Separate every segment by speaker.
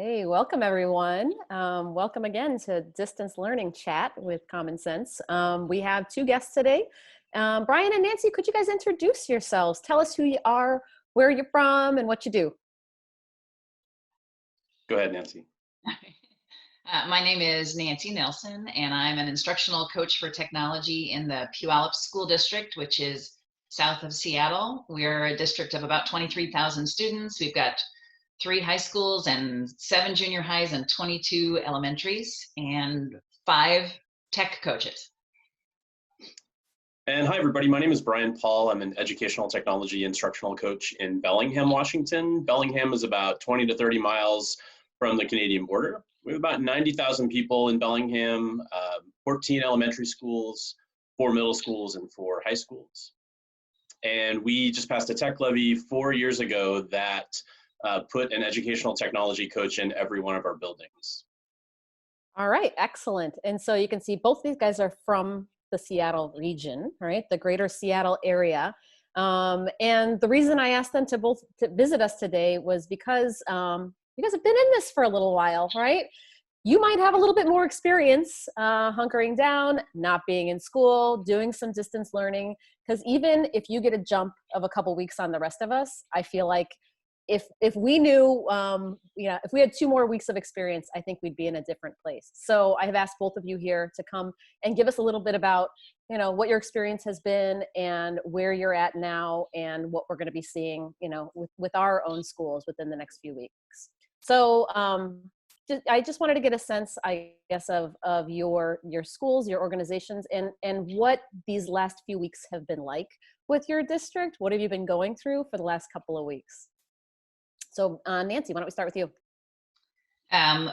Speaker 1: Hey, welcome everyone. Welcome again to Distance Learning Chat with Common Sense. We have two guests today. Brian and Nancy, could you guys introduce yourselves? Tell us who you are, where you're from, and what you do.
Speaker 2: Go ahead, Nancy.
Speaker 3: My name is Nancy Nelson, and I'm an instructional coach for technology in the Puyallup School District, which is south of Seattle. We're a district of about 23,000 students. We've got 3 high schools and 7 junior highs and 22 elementaries and 5 tech coaches.
Speaker 2: And hi, everybody. My name is Brian Paul. I'm an educational technology instructional coach in Bellingham, Washington. Bellingham is about 20 to 30 miles from the Canadian border. We have about 90,000 people in Bellingham, 14 elementary schools, 4 middle schools, and 4 high schools. And we just passed a tech levy 4 years ago that put an educational technology coach in every one of our buildings.
Speaker 1: All right, excellent. And so you can see both these guys are from the Seattle region, right? The greater Seattle area. And the reason I asked them to visit us today was because you guys have been in this for a little while, right? You might have a little bit more experience hunkering down, not being in school, doing some distance learning, because even if you get a jump of a couple weeks on the rest of us, I feel like if we knew, if we had 2 more weeks of experience, I think we'd be in a different place. So I have asked both of you here to come and give us a little bit about, what your experience has been and where you're at now and what we're going to be seeing, with our own schools within the next few weeks. So I just wanted to get a sense, I guess, of your schools, your organizations, and what these last few weeks have been like with your district. What have you been going through for the last couple of weeks? So Nancy, why don't we start with you?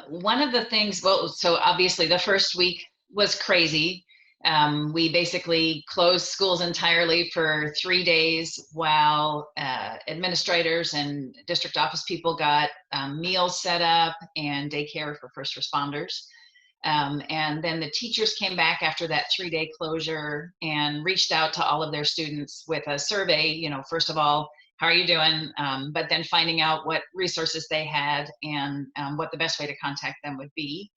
Speaker 3: One of the things, so obviously the first week was crazy. We basically closed schools entirely for 3 days while administrators and district office people got meals set up and daycare for first responders. And then the teachers came back after that 3-day closure and reached out to all of their students with a survey, first of all, how are you doing? But then finding out what resources they had and what the best way to contact them would be.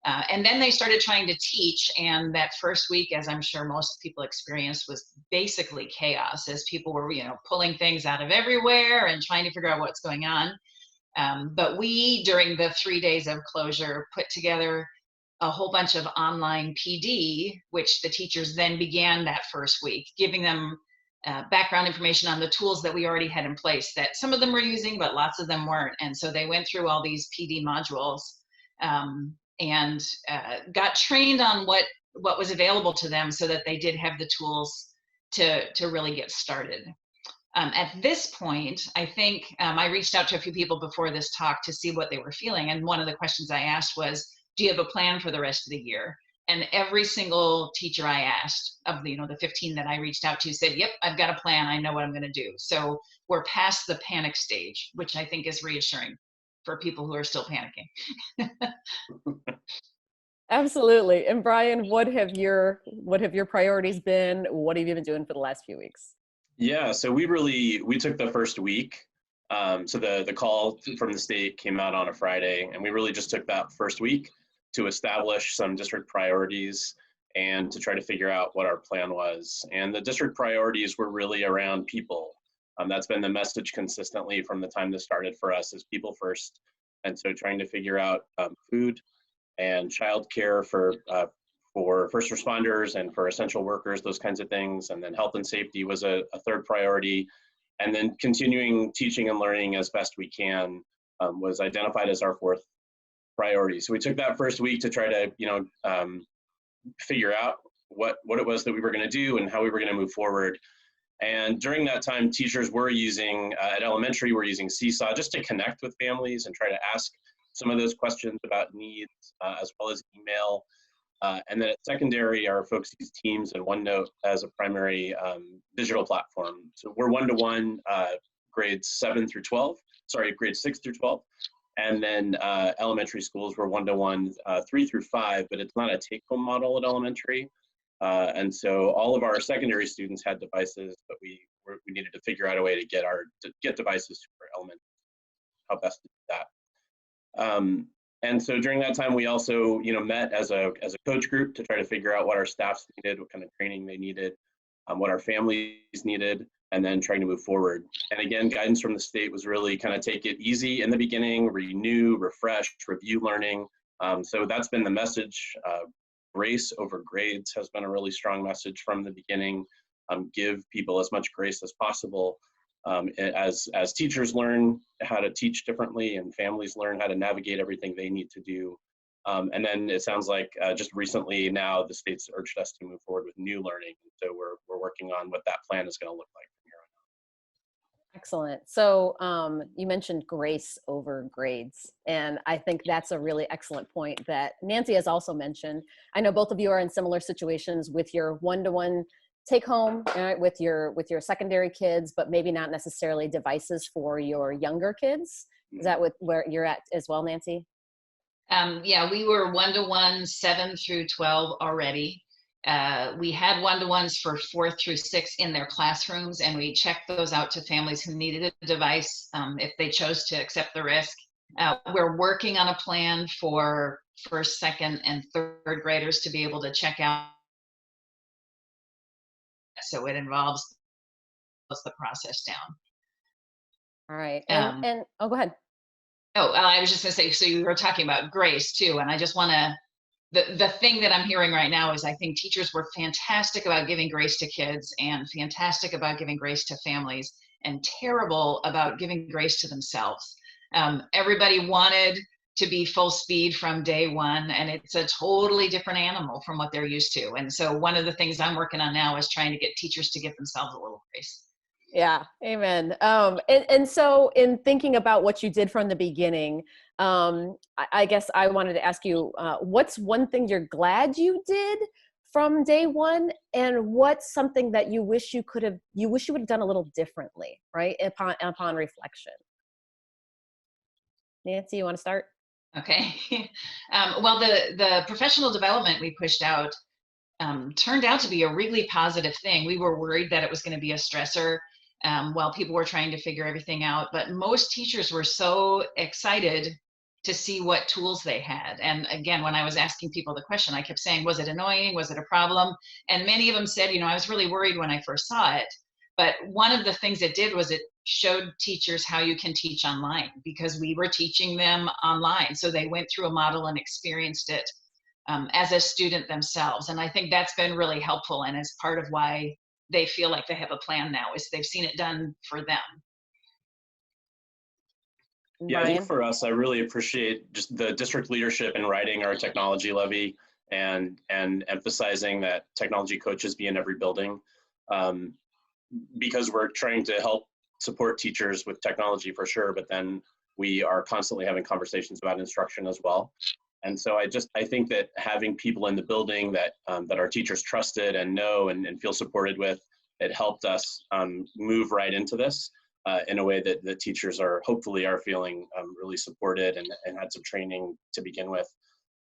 Speaker 3: And then they started trying to teach, and that first week, as I'm sure most people experienced, was basically chaos as people were, pulling things out of everywhere and trying to figure out what's going on. But we, during the 3 days of closure, put together a whole bunch of online PD, which the teachers then began that first week, giving them background information on the tools that we already had in place that some of them were using, but lots of them weren't. And so they went through all these PD modules and got trained on what was available to them so that they did have the tools to really get started. At this point, I think I reached out to a few people before this talk to see what they were feeling. And one of the questions I asked was, do you have a plan for the rest of the year? And every single teacher I asked of the 15 that I reached out to said, yep, I've got a plan. I know what I'm going to do. So we're past the panic stage, which I think is reassuring for people who are still panicking.
Speaker 1: Absolutely. And Brian, what have your priorities been? What have you been doing for the last few weeks?
Speaker 2: Yeah, so we took the first week. So the call from the state came out on a Friday, and we really just took that first week to establish some district priorities and to try to figure out what our plan was. And the district priorities were really around people. That's been the message consistently from the time this started for us, is people first. And so trying to figure out food and childcare for first responders and for essential workers, those kinds of things. And then health and safety was a third priority. And then continuing teaching and learning as best we can was identified as our fourth priority. So we took that first week to try to, figure out what it was that we were going to do and how we were going to move forward. And during that time, teachers were using, at elementary, we're using Seesaw just to connect with families and try to ask some of those questions about needs, as well as email. And then at secondary, our folks use Teams and OneNote as a primary digital platform. So we're one-to-one grades 6 through 12. And then elementary schools were one-to-one 3 through 5, but it's not a take-home model at elementary. And so all of our secondary students had devices, but we needed to figure out a way to get devices to our elementary, how best to do that. And so during that time, we also, met as a coach group to try to figure out what our staffs needed, what kind of training they needed, what our families needed, and then trying to move forward. And again, guidance from the state was really kind of take it easy in the beginning, renew, refresh, review learning. So that's been the message. Grace over grades has been a really strong message from the beginning. Give people as much grace as possible. As teachers learn how to teach differently and families learn how to navigate everything they need to do. And then it sounds like just recently now the state's urged us to move forward with new learning. So we're working on what that plan is going to look like from here on.
Speaker 1: Excellent. So you mentioned grace over grades, and I think that's a really excellent point that Nancy has also mentioned. I know both of you are in similar situations with your one-to-one take home, right, with your secondary kids, but maybe not necessarily devices for your younger kids. Is that where you're at as well, Nancy?
Speaker 3: Yeah, we were one-to-one 7 through 12 already. We had one-to-ones for 4 through 6 in their classrooms, and we checked those out to families who needed a device if they chose to accept the risk. We're working on a plan for first, second, and third graders to be able to check out. So it involves the process down.
Speaker 1: All right. And oh, go ahead.
Speaker 3: Oh, I was just going to say, so you were talking about grace too, and I just want to, the thing that I'm hearing right now is I think teachers were fantastic about giving grace to kids and fantastic about giving grace to families and terrible about giving grace to themselves. Everybody wanted to be full speed from day one, and it's a totally different animal from what they're used to. And so one of the things I'm working on now is trying to get teachers to give themselves a little grace.
Speaker 1: Yeah, amen. And so in thinking about what you did from the beginning, I guess I wanted to ask you, what's one thing you're glad you did from day one, and what's something that you wish you would have done a little differently, right? Upon reflection. Nancy, you want to start?
Speaker 3: Okay. Well, the professional development we pushed out turned out to be a really positive thing. We were worried that it was going to be a stressor while people were trying to figure everything out, but most teachers were so excited to see what tools they had. And again, when I was asking people the question, I kept saying, was it annoying? Was it a problem? And many of them said, I was really worried when I first saw it. But one of the things it did was it showed teachers how you can teach online, because we were teaching them online. So they went through a model and experienced it as a student themselves. And I think that's been really helpful, and is part of why they feel like they have a plan now, is they've seen it done for them.
Speaker 2: Yeah, I think for us, I really appreciate just the district leadership in writing our technology levy and emphasizing that technology coaches be in every building, because we're trying to help support teachers with technology for sure, but then we are constantly having conversations about instruction as well. And so I think that having people in the building that our teachers trusted and know and feel supported with, it helped us move right into this in a way that the teachers hopefully are feeling really supported and had some training to begin with.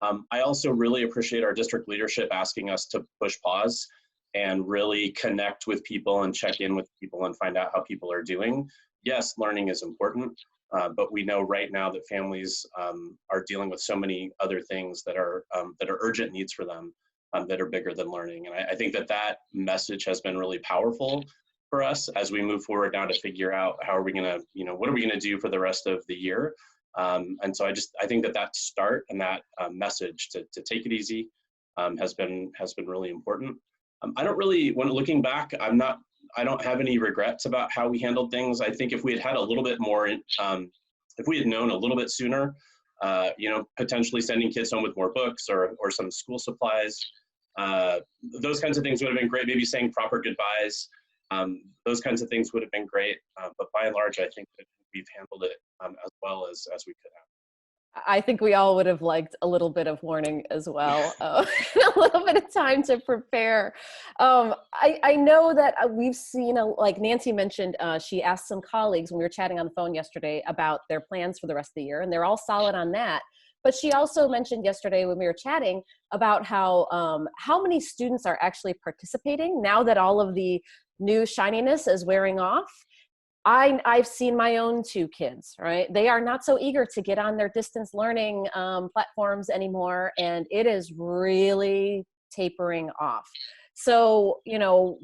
Speaker 2: I also really appreciate our district leadership asking us to push pause and really connect with people and check in with people and find out how people are doing. Yes, learning is important. But we know right now that families are dealing with so many other things that are urgent needs for them that are bigger than learning. And I think that message has been really powerful for us as we move forward now to figure out how are we going to, what are we going to do for the rest of the year? And so I think that start and that message to take it easy has been really important. I don't really, when looking back, I don't have any regrets about how we handled things. I think if we had a little bit more, if we had known a little bit sooner, potentially sending kids home with more books or some school supplies, those kinds of things would have been great. Maybe saying proper goodbyes, those kinds of things would have been great. But by and large, I think that we've handled it as well as we could have.
Speaker 1: I think we all would have liked a little bit of warning as well, a little bit of time to prepare. I know that we've seen, like Nancy mentioned, she asked some colleagues when we were chatting on the phone yesterday about their plans for the rest of the year, and they're all solid on that. But she also mentioned yesterday when we were chatting about how many students are actually participating now that all of the new shininess is wearing off. I've seen my own two kids, right? They are not so eager to get on their distance learning platforms anymore, and it is really tapering off. So,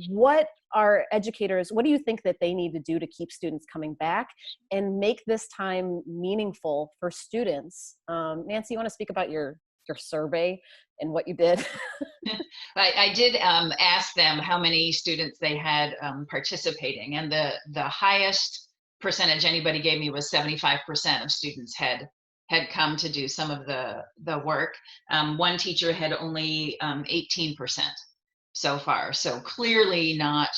Speaker 1: what are educators, what do you think that they need to do to keep students coming back and make this time meaningful for students? Nancy, you want to speak about your survey and what you did?
Speaker 3: I did ask them how many students they had participating, and the highest percentage anybody gave me was 75% of students had come to do some of the work. One teacher had only 18% so far, so clearly not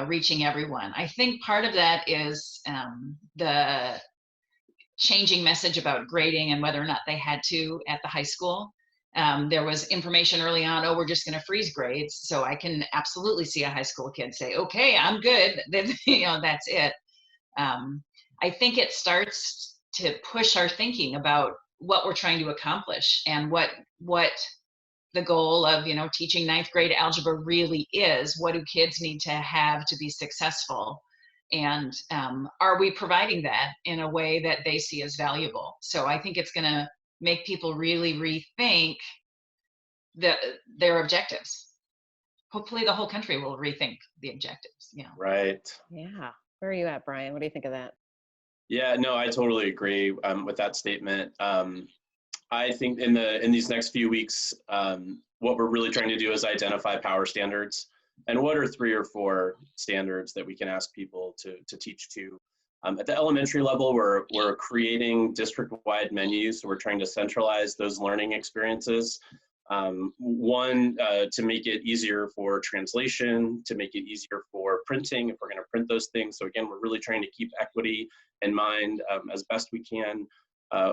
Speaker 3: reaching everyone. I think part of that is the changing message about grading and whether or not they had to at the high school. There was information early on, oh, we're just going to freeze grades. So I can absolutely see a high school kid say, okay, I'm good. That's it. I think it starts to push our thinking about what we're trying to accomplish and what the goal of, teaching ninth grade algebra really is. What do kids need to have to be successful? And are we providing that in a way that they see as valuable? So I think it's going to make people really rethink their objectives. Hopefully the whole country will rethink the objectives. Yeah.
Speaker 2: Right.
Speaker 1: Yeah. Where are you at, Brian? What do you think of that?
Speaker 2: Yeah, no, I totally agree with that statement. I think in these next few weeks, what we're really trying to do is identify power standards, and what are 3 or 4 standards that we can ask people to teach to. At the elementary level, we're creating district-wide menus, so we're trying to centralize those learning experiences. One, to make it easier for translation, to make it easier for printing, if we're going to print those things. So again, we're really trying to keep equity in mind as best we can.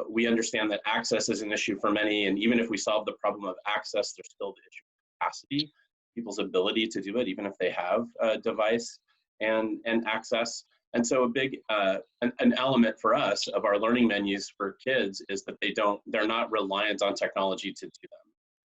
Speaker 2: We understand that access is an issue for many, and even if we solve the problem of access, there's still the issue of capacity, people's ability to do it, even if they have a device and access. And so a big, an element for us of our learning menus for kids is that they're not reliant on technology to do them.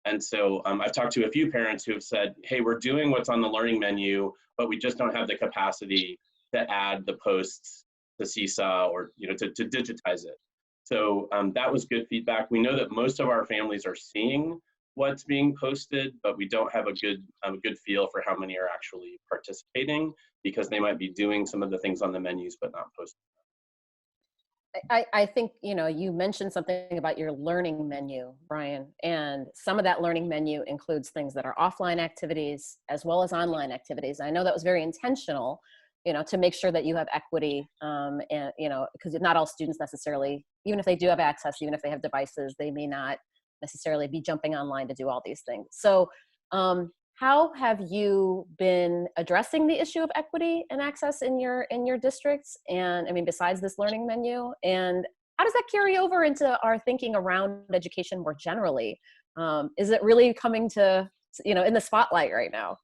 Speaker 2: And so I've talked to a few parents who have said, hey, we're doing what's on the learning menu, but we just don't have the capacity to add the posts to Seesaw or to digitize it. So that was good feedback. We know that most of our families are seeing what's being posted, but we don't have a good feel for how many are actually participating, because they might be doing some of the things on the menus but not posting.
Speaker 1: I think, you mentioned something about your learning menu, Brian, and some of that learning menu includes things that are offline activities as well as online activities. I know that was very intentional, to make sure that you have equity, and, because not all students necessarily, even if they do have access, even if they have devices, they may not necessarily be jumping online to do all these things. So how have you been addressing the issue of equity and access in your districts? And besides this learning menu, and how does that carry over into our thinking around education more generally? Is it really coming to, in the spotlight right now?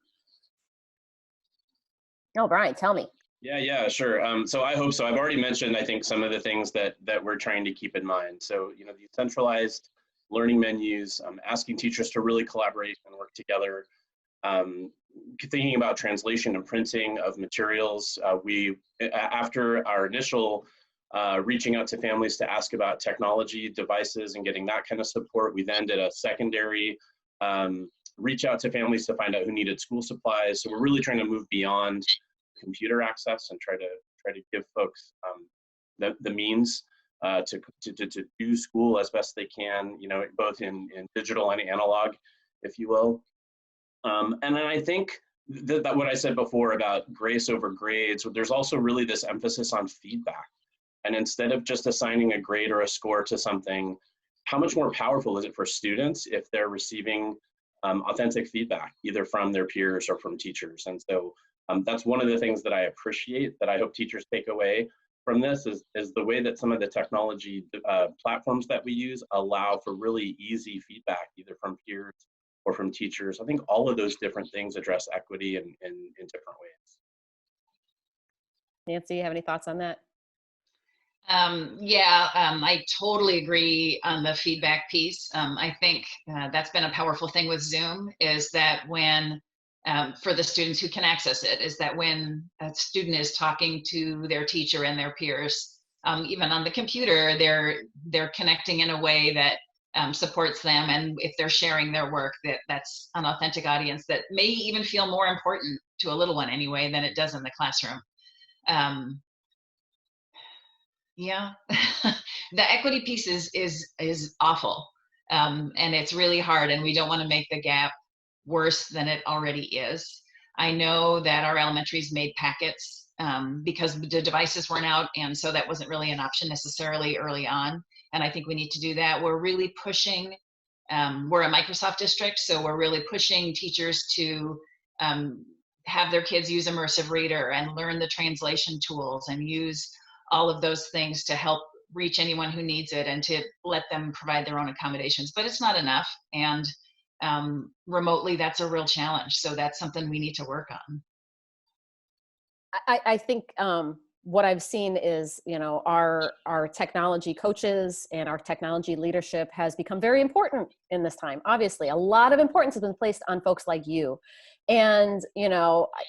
Speaker 1: Oh, Brian, tell me.
Speaker 2: Yeah, sure. So I hope so. I've already mentioned, I think, some of the things that we're trying to keep in mind. So, these centralized learning menus, asking teachers to really collaborate and work together. Thinking about translation and printing of materials. After our initial reaching out to families to ask about technology devices and getting that kind of support, we then did a secondary reach out to families to find out who needed school supplies. So we're really trying to move beyond computer access and try to give folks the means to do school as best they can, both in digital and analog, if you will. And then I think that what I said before about grace over grades, there's also really this emphasis on feedback. And instead of just assigning a grade or a score to something, how much more powerful is it for students if they're receiving authentic feedback, either from their peers or from teachers? And so that's one of the things that I appreciate, that I hope teachers take away from this, is the way that some of the technology platforms that we use allow for really easy feedback, either from peers or from teachers. I think all of those different things address equity in different ways.
Speaker 1: Nancy, you have any thoughts on that?
Speaker 3: I totally agree on the feedback piece. I think that's been a powerful thing with Zoom, is that when for the students who can access it, is that when a student is talking to their teacher and their peers, even on the computer, they're connecting in a way that supports them. And if they're sharing their work, that's an authentic audience that may even feel more important to a little one anyway than it does in the classroom. Yeah, the equity piece is awful, and it's really hard, and we don't want to make the gap worse than it already is. I know that our elementaries made packets because the devices weren't out, and so that wasn't really an option necessarily early on. And I think we need to do that. We're really pushing. We're a Microsoft district, so we're really pushing teachers to have their kids use immersive reader and learn the translation tools and use all of those things to help reach anyone who needs it and to let them provide their own accommodations. But it's not enough. And remotely, that's a real challenge. So that's something we need to work on.
Speaker 1: I think what I've seen is, our technology coaches and our technology leadership has become very important in this time. Obviously, a lot of importance has been placed on folks like you. And,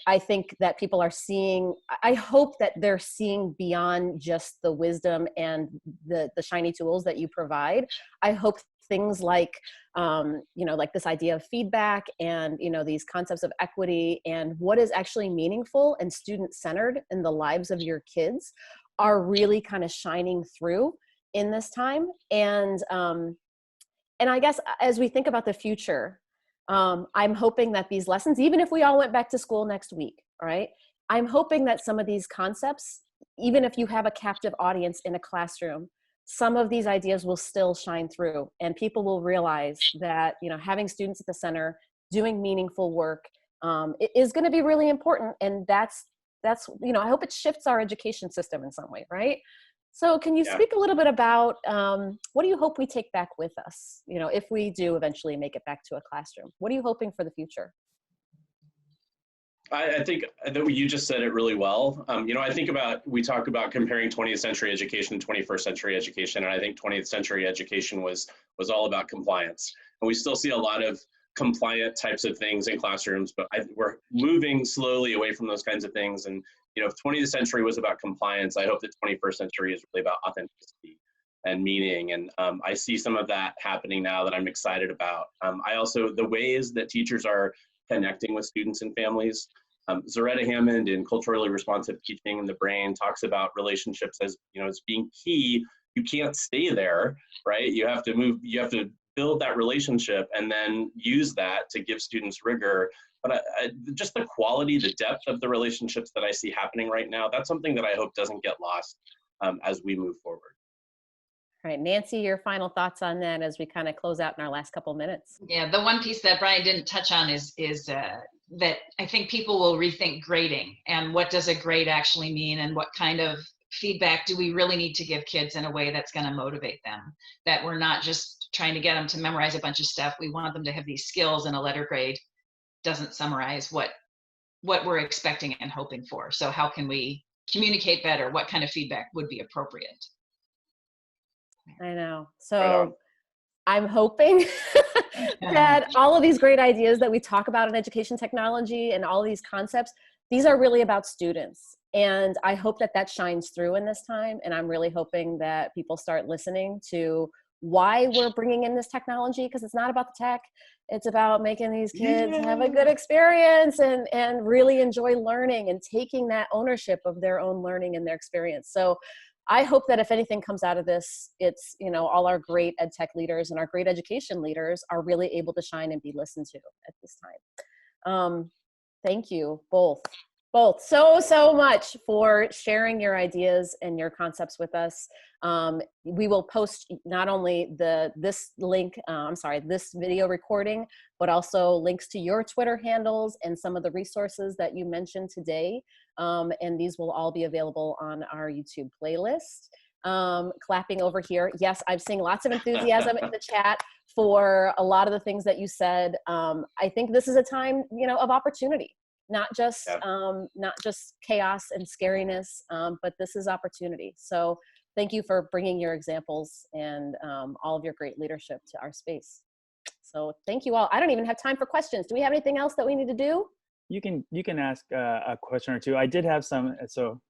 Speaker 1: I think that people are seeing, I hope that they're seeing beyond just the wisdom and the shiny tools that you provide. I hope things like, like this idea of feedback and, these concepts of equity and what is actually meaningful and student-centered in the lives of your kids are really kind of shining through in this time. And I guess as we think about the future, I'm hoping that these lessons, even if we all went back to school next week, all right, I'm hoping that some of these concepts, even if you have a captive audience in a classroom, some of these ideas will still shine through, and people will realize that, having students at the center, doing meaningful work, it is going to be really important. And that's, I hope it shifts our education system in some way, right? So can you speak a little bit about what do you hope we take back with us, if we do eventually make it back to a classroom? What are you hoping for the future?
Speaker 2: I think that you just said it really well. I think we talk about comparing 20th century education to 21st century education, and I think 20th century education was all about compliance. And we still see a lot of compliant types of things in classrooms, but we're moving slowly away from those kinds of things. And if 20th century was about compliance, I hope that 21st century is really about authenticity and meaning. And I see some of that happening now that I'm excited about. I also, the ways that teachers are connecting with students and families. Zaretta Hammond in Culturally Responsive Teaching in the Brain talks about relationships as, as being key. You can't stay there, right? You have to move, you have to build that relationship and then use that to give students rigor. But just the quality, the depth of the relationships that I see happening right now, that's something that I hope doesn't get lost as we move forward.
Speaker 1: All right, Nancy, your final thoughts on that as we kind of close out in our last couple of minutes.
Speaker 3: Yeah, the one piece that Brian didn't touch on is that I think people will rethink grading and what does a grade actually mean and what kind of feedback do we really need to give kids in a way that's going to motivate them, that we're not just trying to get them to memorize a bunch of stuff. We want them to have these skills, and a letter grade doesn't summarize what we're expecting and hoping for. So how can we communicate better? What kind of feedback would be appropriate?
Speaker 1: I know. So I'm hoping that all of these great ideas that we talk about in education technology and all these concepts, these are really about students. And I hope that that shines through in this time. And I'm really hoping that people start listening to why we're bringing in this technology, because it's not about the tech. It's about making these kids have a good experience and really enjoy learning and taking that ownership of their own learning and their experience. So I hope that if anything comes out of this, it's, all our great ed tech leaders and our great education leaders are really able to shine and be listened to at this time. Thank you both so much for sharing your ideas and your concepts with us. We will post not only this video recording, but also links to your Twitter handles and some of the resources that you mentioned today. And these will all be available on our YouTube playlist. Clapping over here. Yes, I'm seeing lots of enthusiasm in the chat for a lot of the things that you said. I think this is a time, of opportunity. Not just chaos and scariness, but this is opportunity. So thank you for bringing your examples and all of your great leadership to our space. So thank you all. I don't even have time for questions. Do we have anything else that we need to do?
Speaker 4: you can ask a question or two. I did have some, so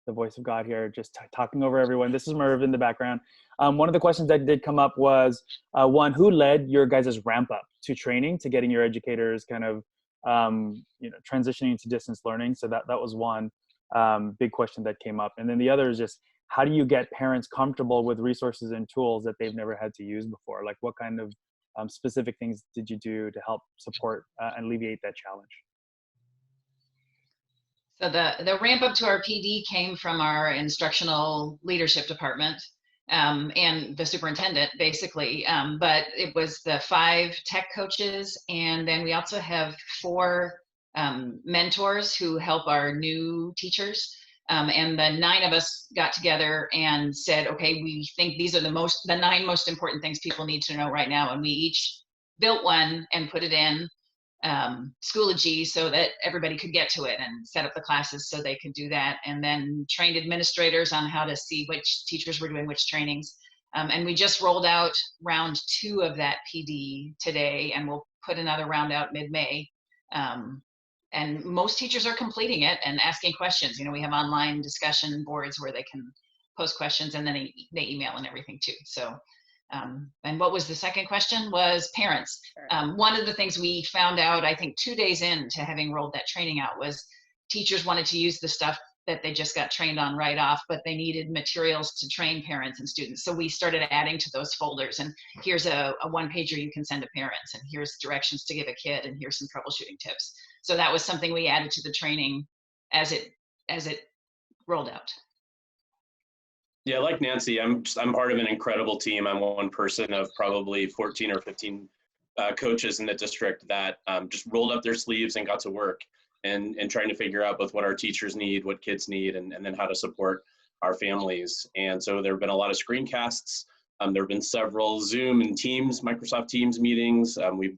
Speaker 4: the voice of God here, just talking over everyone. This is Merv in the background. One of the questions that did come up was one, who led your guys' ramp up to training, to getting your educators kind of transitioning to distance learning? So that was one big question that came up. And then the other is just, how do you get parents comfortable with resources and tools that they've never had to use before? Like, what kind of specific things did you do to help support and alleviate that challenge?
Speaker 3: So the ramp up to our PD came from our instructional leadership department, and the superintendent, basically. But it was the 5 tech coaches, and then we also have 4 mentors who help our new teachers. And the 9 of us got together and said, okay, we think these are the 9 most important things people need to know right now. And we each built one and put it in Schoology so that everybody could get to it, and set up the classes so they could do that, and then trained administrators on how to see which teachers were doing which trainings. And we just rolled out round 2 of that PD today, and we'll put another round out mid-May. And most teachers are completing it and asking questions. We have online discussion boards where they can post questions, and then they email and everything too. So and what was the second question? Was parents. One of the things we found out, I think 2 days into having rolled that training out, was teachers wanted to use the stuff that they just got trained on right off, but they needed materials to train parents and students. So we started adding to those folders, and here's a 1-pager you can send to parents, and here's directions to give a kid, and here's some troubleshooting tips. So that was something we added to the training as it rolled out.
Speaker 2: Yeah, like Nancy, I'm part of an incredible team. I'm one person of probably 14 or 15 coaches in the district that just rolled up their sleeves and got to work and trying to figure out both what our teachers need, what kids need, and then how to support our families. And so there have been a lot of screencasts. There have been several Zoom and Teams, Microsoft Teams meetings. We're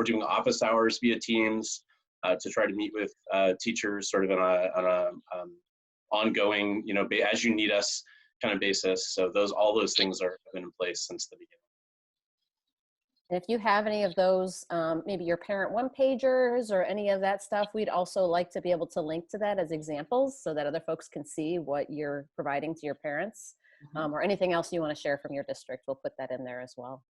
Speaker 2: doing office hours via Teams to try to meet with teachers sort of on a ongoing, as you need us kind of basis. So all those things have been in place since the beginning.
Speaker 1: If you have any of those, maybe your parent 1-pagers or any of that stuff, we'd also like to be able to link to that as examples so that other folks can see what you're providing to your parents, or anything else you want to share from your district. We'll put that in there as well.